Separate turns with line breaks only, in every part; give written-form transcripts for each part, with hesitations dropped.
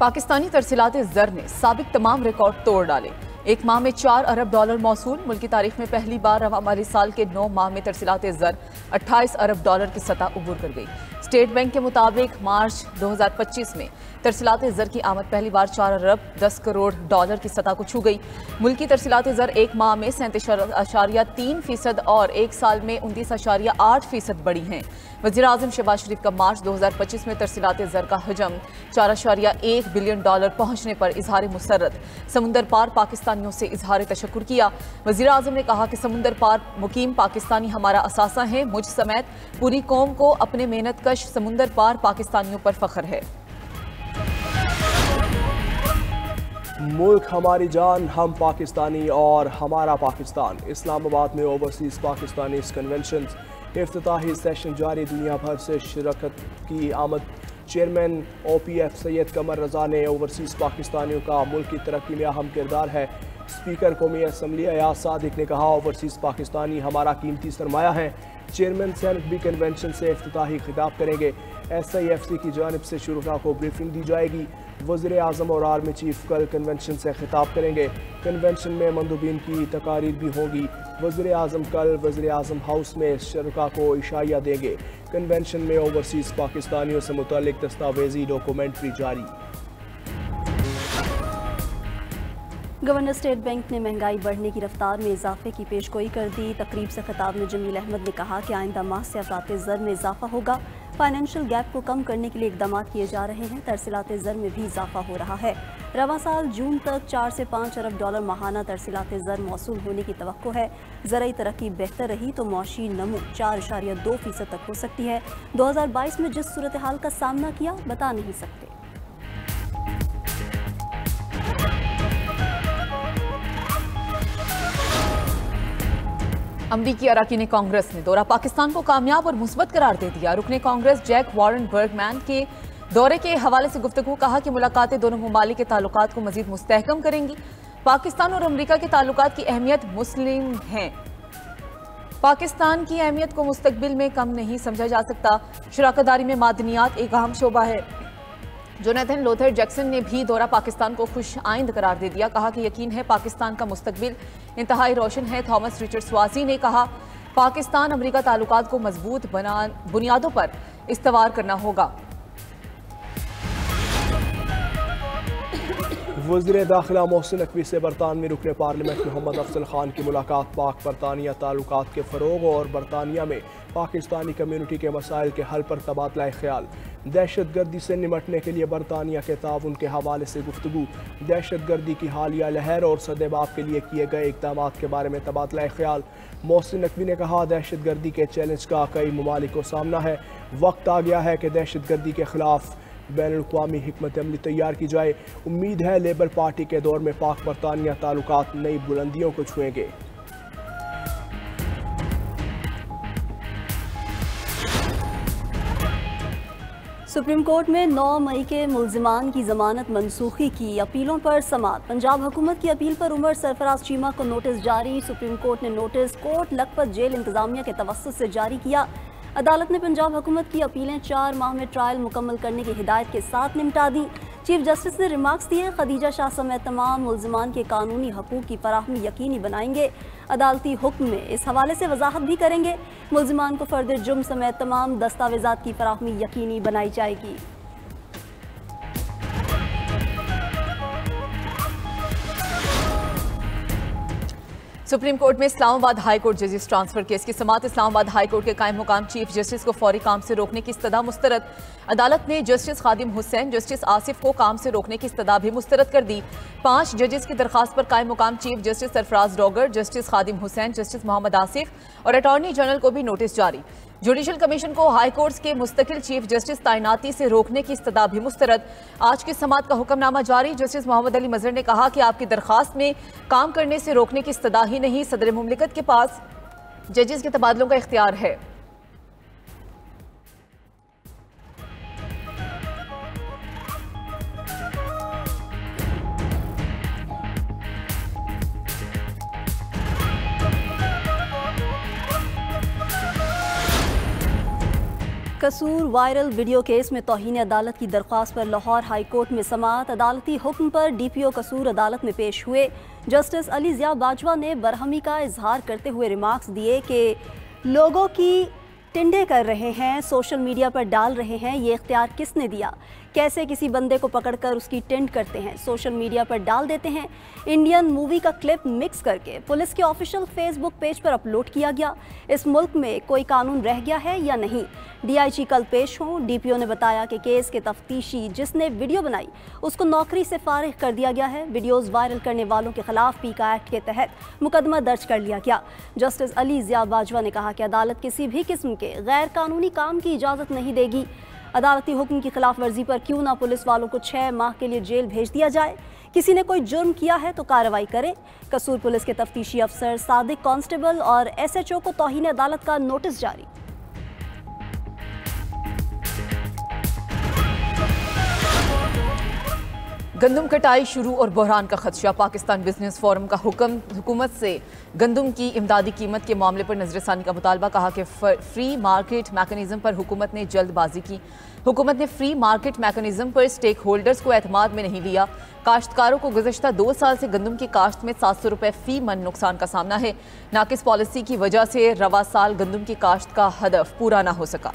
पाकिस्तानी तरसीलात ज़र ने साबिक तमाम रिकॉर्ड तोड़ डाले। एक माह में $4 अरब मौसूल। मुल्की तारीख में पहली बार रवा माली साल के 9 माह में तरसीलात ज़र $28 अरब की सतह उबूर कर गई। स्टेट बैंक के मुताबिक मार्च 2025 में तरसीलात ज़र की आमद पहली बार $4 अरब 10 करोड़ की सतह को छू गई। मुल्की तरसीलात ज़र एक माह में 37.3% और एक साल में 29.8% बढ़ी हैं। वज़ीर आज़म शहबाज शरीफ का मार्च 2025 में तरसीलात ज़र का हजम $4.1 बिलियन पहुंचने पर इजहार मुसर्रत। समुंदर पार पाकिस्तानियों से इजहार तशक्कुर किया। वज़ीर आज़म ने कहा कि समुंदर पार मुकीम पाकिस्तानी हमारा असासा है। मुझ समेत पूरी कौम को अपने मेहनत कश समुंदर पार पाकिस्तानियों पर फख्र है।
मुल्क हमारी जान, हम पाकिस्तानी और हमारा पाकिस्तान। इस्लामाबाद में ओवरसीज़ पाकिस्तानी कन्वेंशन इफ्तिताही सेशन जारी। दुनिया भर से शिरकत की आमद। चेयरमैन OPF सैयद कमर रजा ने ओवरसीज़ पाकिस्तानियों का मुल्क की तरक्की में अहम किरदार है। स्पीकर कौमी असम्बली अयाज सादिक ने कहा, ओवरसीज़ पाकिस्तानी हमारा कीमती सरमाया है। चेयरमैन सेनेट भी कन्वेंशन से इफ्तिताही खिताब करेंगे। SIFC की जानिब से शुरा को ब्रीफिंग दी जाएगी। वज़ीर आज़म और आर्मी चीफ कल कन्वेंशन से खिताब करेंगे। कन्वेंशन में मंदूबीन की तकारीर भी होगी। वज़ीर आज़म कल वज़ीर आज़म हाउस में शुरा को इशाया देंगे। कन्वेंशन में ओवरसीज़ पाकिस्तानियों से मुतल्लिक दस्तावेजी डॉक्यूमेंट्री जारी।
गवर्नर स्टेट बैंक ने महंगाई बढ़ने की रफ्तार में इजाफे की पेशगोई कर दी। तकरीब से खिताब में जमील अहमद ने कहा कि आइंदा माह से अफरात ज़र में इजाफा होगा। फाइनेंशियल गैप को कम करने के लिए इकदाम किए जा रहे हैं। तरसीलात ज़र में भी इजाफा हो रहा है। रवा साल जून तक $4 से $5 अरब माहाना तरसीलात ज़र मौसूल होने की तवक्को है। ज़राई तरक्की बेहतर रही तो मौशी नमू 4.2% तक हो सकती है। 2022 में जिस सूरत हाल का सामना किया बता नहीं सकते।
अमरीकी अरकान कांग्रेस ने दौरा पाकिस्तान को कामयाब और मुस्बत करार दे दिया। रुकने कांग्रेस जैक वॉरेन बर्गमैन के दौरे के हवाले से गुफ्तगू। कहा कि मुलाकातें दोनों ममालिक के ताल्लुकात को मजीद मुस्तहकम करेंगी। पाकिस्तान और अमरीका के ताल्लुकात की अहमियत मुस्लिम हैं। पाकिस्तान की अहमियत को मुस्तकबिल में कम नहीं समझा जा सकता। शराकतदारी में मादनियात एक अहम शोबा है। जोनाथन लोथर जैक्सन ने भी दौरा पाकिस्तान को खुश आइंद करार दे दिया। कहा कि यकीन है पाकिस्तान का मुस्तकबिल इंतहाई रोशन है। थॉमस रिचर्ड स्वाजी ने कहा, पाकिस्तान अमरीका ताल्लुकात को मजबूत बुनियादों पर इस्तवार करना होगा।
वज़ीर दाखिला मोहसिन नकवी से बरतानवी रुकने पार्लियामेंट मोहम्मद अफजल खान की मुलाकात। पाक बरतानिया ताल्लुकात के फ़रोग़ और बरतानिया में पाकिस्तानी कम्यूनिटी के मसाइल के हल पर तबादला ख्याल। दहशत गर्दी से निमटने के लिए बरतानिया के ताउन के हवाले से गुफ्तगू। दहशत गर्दी की हालिया लहर और सदेबाब के लिए किए गए इक़दाम के बारे में तबादला ख्याल। मोहसिन नकवी ने कहा, दहशत गर्दी के चैलेंज का कई ममालिक को सामना है। वक्त आ गया है कि दहशत गर्दी के खिलाफ बैनुल-अक़वामी हिकमत अमली तैयार की जाए। उम्मीद है लेबर पार्टी के दौर में पाक बरतानिया ताल्लुकात नई बुलंदियों को छुएंगे।
सुप्रीम कोर्ट में 9 मई के मुल्जिमान की जमानत मनसूखी की अपीलों पर समाअत। पंजाब हुकूमत की अपील पर उमर सरफराज चीमा को नोटिस जारी। सुप्रीम कोर्ट ने नोटिस कोट लखपत जेल इंतजामिया के तवस्सुत से जारी किया। अदालत ने पंजाब हुकूमत की अपीलें 4 माह में ट्रायल मुकम्मल करने की हिदायत के साथ निपटा दी। चीफ जस्टिस ने रिमार्क्स दिए, खदीजा शाह समेत तमाम मुल्जिमान के कानूनी हकूक की फराहमी यकीनी बनाएंगे। अदालती हुक्म में इस हवाले से वजाहत भी करेंगे। मुल्जिमान को फर्द जुर्म समेत तमाम दस्तावेजात की फराहमी यकीनी बनाई जाएगी।
सुप्रीम कोर्ट में इस्लामाबाद हाई कोर्ट जजेस ट्रांसफर केस की समाअत। इस्लामाबाद हाई कोर्ट के कायम मुकाम चीफ जस्टिस को फौरी काम से रोकने की इस्तदा मुस्तरद। अदालत ने जस्टिस खादिम हुसैन, जस्टिस आसिफ को काम से रोकने की इस्तदा भी मुस्तरद कर दी। 5 जजेस की दरखास्त पर कायम मुकाम चीफ जस्टिस सरफराज डॉगर, जस्टिस खादिम हुसैन, जस्टिस मोहम्मद आसिफ और अटॉर्नी जनरल को भी नोटिस जारी। जुडिशल कमीशन को हाई कोर्ट्स के मुस्तकिल चीफ जस्टिस तैनाती से रोकने की इस्तदा भी मुस्तरद। आज की समाअत का हुक्मनामा जारी। जस्टिस मोहम्मद अली मजहर ने कहा कि आपकी दरखास्त में काम करने से रोकने की इस्तदा ही नहीं, सदर मुमलिकत के पास जजेस के तबादलों का इख्तियार है।
कसूर वायरल वीडियो केस में तौहीन अदालत की दरख्वास्त पर लाहौर हाई कोर्ट में समाअत। अदालती हुक्म पर DPO कसूर अदालत में पेश हुए। जस्टिस अली ज़िया बाजवा ने बरहमी का इजहार करते हुए रिमार्क्स दिए कि लोगों की टिंडे कर रहे हैं, सोशल मीडिया पर डाल रहे हैं, ये इख्तियार किसने दिया? कैसे किसी बंदे को पकड़कर उसकी टिंड करते हैं, सोशल मीडिया पर डाल देते हैं। इंडियन मूवी का क्लिप मिक्स करके पुलिस के ऑफिशियल फेसबुक पेज पर अपलोड किया गया। इस मुल्क में कोई कानून रह गया है या नहीं? DIG कल पेश हों। DPO ने बताया कि केस के तफ्तीशी जिसने वीडियो बनाई उसको नौकरी से फारिग कर दिया गया है। वीडियोज़ वायरल करने वालों के खिलाफ पीका एक्ट के तहत मुकदमा दर्ज कर लिया गया। जस्टिस अली ज़िया बाजवा ने कहा कि अदालत किसी भी किस्म के गैर कानूनी काम की इजाज़त नहीं देगी। अदालती हुक्म की खिलाफ वर्जी पर क्यों ना पुलिस वालों को 6 माह के लिए जेल भेज दिया जाए। किसी ने कोई जुर्म किया है तो कार्रवाई करें। कसूर पुलिस के तफ्तीशी अफसर सादिक कांस्टेबल और SHO को तौहीन अदालत का नोटिस जारी।
गंदम कटाई शुरू और बहरान का खदशा। पाकिस्तान बिजनेस फोरम का हुकूमत से गंदम की इमदादी कीमत के मामले पर नजरसानी का मुतालबा। कहा कि फ्री मार्केट मैकेनिज्म पर हुकूमत ने जल्दबाजी की। हुकूमत ने फ्री मार्केट मैकेनिज्म पर स्टेक होल्डर्स को एतमाद में नहीं लिया। काश्तकारों को गुज़श्ता 2 साल से गंदम की काश्त में 700 रुपये फी मन नुकसान का सामना है। नाकिस पॉलिसी की वजह से रवा साल गंदम की काश्त का हदफ पूरा ना हो सका।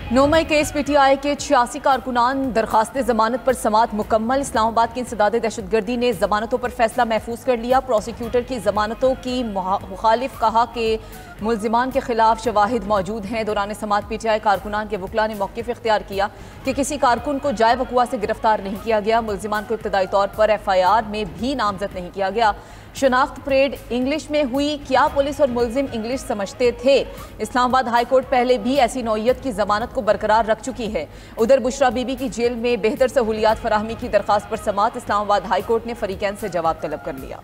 नौमई केस PTI के 86 कारकुनान दरखास्त जमानत पर समाअत मुकम्मल। इस्लामाबाद की इंसदाद दहशतगर्दी ने जमानतों पर फैसला महफूज कर लिया। प्रोसिक्यूटर की जमानतों की मुखालिफ कहा कि मुल्जिमान के खिलाफ शवाहिद मौजूद हैं। दौरान समाअत PTI कारकुनान के वकला ने मौक़िफ़ इख्तियार किया कि किसी कारकुन को जाए वकुआ से गिरफ्तार नहीं किया गया। मुल्जिमान को इब्तदाई तौर पर FIR में भी नामजद नहीं किया गया। शनाख्त परेड इंग्लिश में हुई। क्या पुलिस और मुल्जिम इंग्लिश समझते थे? इस्लामाबाद हाई कोर्ट पहले भी ऐसी नौइयत की जमानत को बरकरार रख चुकी है। उधर बुशरा बीबी की जेल में बेहतर सहूलियात फराहमी की दरखास्त पर समाअत। इस्लामाबाद हाई कोर्ट ने फरीकैन से जवाब तलब कर लिया।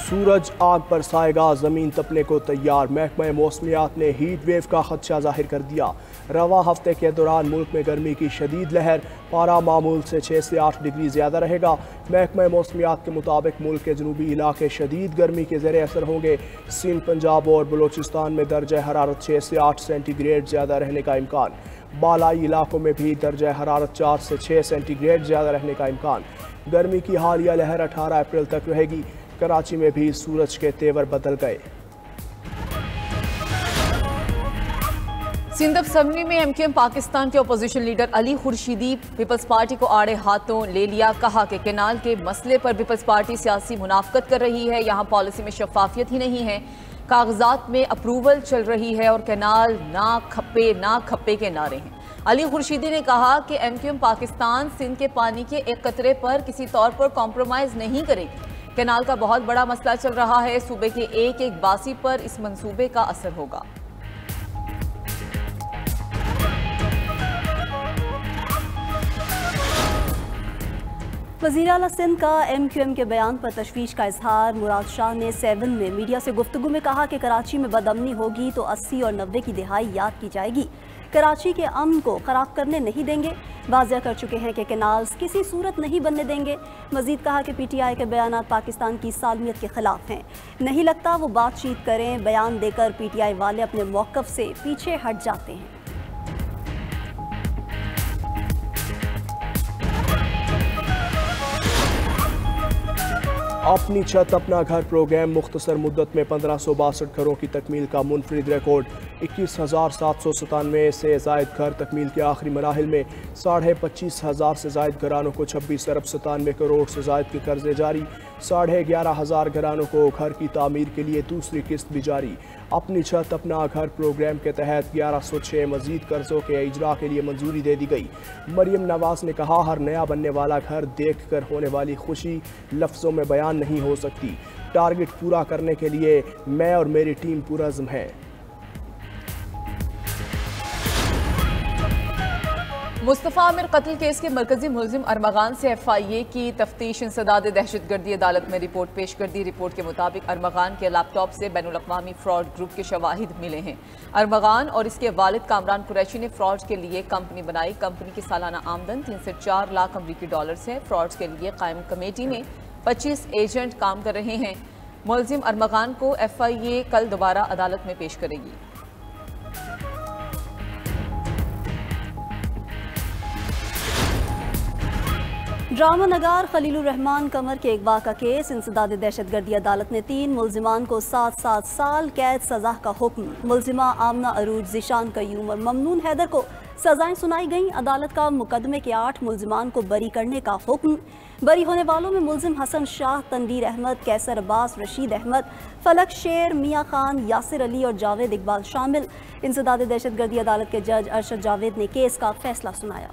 सूरज आग बरसाएगा, ज़मीन तपने को तैयार। महकमा मौसमियात ने हीट वेव का खदशा जाहिर कर दिया। रवा हफ्ते के दौरान मुल्क में गर्मी की शदीद लहर। पारा मामूल से 6 से 8 डिग्री ज़्यादा रहेगा। महकमा मौसमियात के मुताबिक मुल्क के जनूबी इलाके शदीद गर्मी के ज़ेर असर होंगे। सिंध, पंजाब और बलोचिस्तान में दर्जा हरारत 6 से 8 सेंटीग्रेड ज़्यादा रहने का इम्कान। बालाई इलाकों में भी दर्जा हरारत 4 से 6 सेंटीग्रेड ज़्यादा रहने का इम्कान। गर्मी की हालिया लहर 18 अप्रैल तक रहेगी। कराची में भी सूरज के तेवर बदल गए।
सिंध असेंबली में MQM पाकिस्तान के opposition leader Ali Khurshidi Peoples Party को आड़े हाथों ले लिया। कहा कि कैनाल के मसले पर पीपल्स पार्टी सियासी मुनाफकत कर रही है। यहाँ पॉलिसी में शफाफियत ही नहीं है। कागजात में अप्रूवल चल रही है और कैनाल ना खप्पे के नारे हैं। अली खुर्शीदी ने कहा कि MQM पाकिस्तान सिंध के पानी के एक कतरे पर किसी तौर पर कॉम्प्रोमाइज नहीं करेगी। कैनाल का बहुत बड़ा मसला चल रहा है। सूबे के एक एक बासी पर इस मंसूबे का असर होगा।
वज़ीर आला सिंध का MQM के बयान पर तशवीश का इजहार। मुराद शाह ने 7 में मीडिया से गुफ्तगू में कहा कि कराची में बदअमनी होगी तो 80 और 90 की दिहाई याद की जाएगी। कराची के अमन को ख़राब करने नहीं देंगे। वाज़ेह कर चुके हैं कि कैनाल्स किसी सूरत नहीं बनने देंगे। मज़ीद कहा कि PTI के बयान पाकिस्तान की सालमियत के ख़िलाफ़ हैं। नहीं लगता वो बातचीत करें। बयान देकर PTI वाले अपने मौक़िफ़ से पीछे हट जाते हैं।
अपनी छत अपना घर प्रोग्राम मुख्तसर मुद्दत में 1562 घरों की तकमील का मुनफरिद रिकॉर्ड। 21,797 से जायद घर तकमील के आखिरी मराहिल में 25,500 से जायद घरानों को 26 अरब 97 करोड़ से जायद के कर्जे जारी। 11,500 घरानों को घर की तामीर के लिए दूसरी किस्त भी जारी। अपनी छत अपना घर प्रोग्राम के तहत 1106 मजीद कर्जों के इजरा के लिए मंजूरी दे दी गई। मरियम नवाज ने कहा, हर नया बनने वाला घर देख कर होने वाली खुशी लफ्ज़ों में बयान नहीं हो सकती। टारगेट पूरा करने के लिए मैं और मेरी टीम पुरज़्म है।
मुस्तफ़ा आमिर कत्ल केस के मरकजी मुलजिम अरमगान से FIA की तफ्तीश इंसदाद दहशतगर्दी अदालत में रिपोर्ट पेश कर दी। रिपोर्ट के मुताबिक अरमगान के लैपटॉप से बैनुल-अक़वामी फ्रॉड ग्रुप के शवाहिद मिले हैं। अरमगान और इसके वालिद कामरान कुरैशी ने फ्रॉड के लिए कंपनी बनाई। कंपनी की सालाना आमदन 3 से 4 लाख अमरीकी डॉलर्स है। फ्रॉड के लिए कायम कमेटी में 25 एजेंट काम कर रहे हैं। मुलजिम अरमगान को FIA कल दोबारा अदालत में पेश करेगी।
ड्रामा नगार खलीलुर रहमान कमर के अगवा का केस इंसदाद दहशतगर्दी अदालत ने 3 मुलजिमान को 7-7 साल कैद सजा का हुक्म। मुलजिमा आमना अरूज, ज़िशान कयूम और ममनून हैदर को सजाएं सुनाई गईं। अदालत का मुकदमे के 8 मुलजिमान को बरी करने का हुक्म। बरी होने वालों में मुलजिम हसन शाह, तनवीर अहमद, कैसर अब्बास, रशीद अहमद, फलक शेर, मियाँ खान, यासिर अली और जावेद इकबाल शामिल। इंसदाद दहशतगर्दी अदालत के जज अरशद जावेद ने केस का फैसला सुनाया।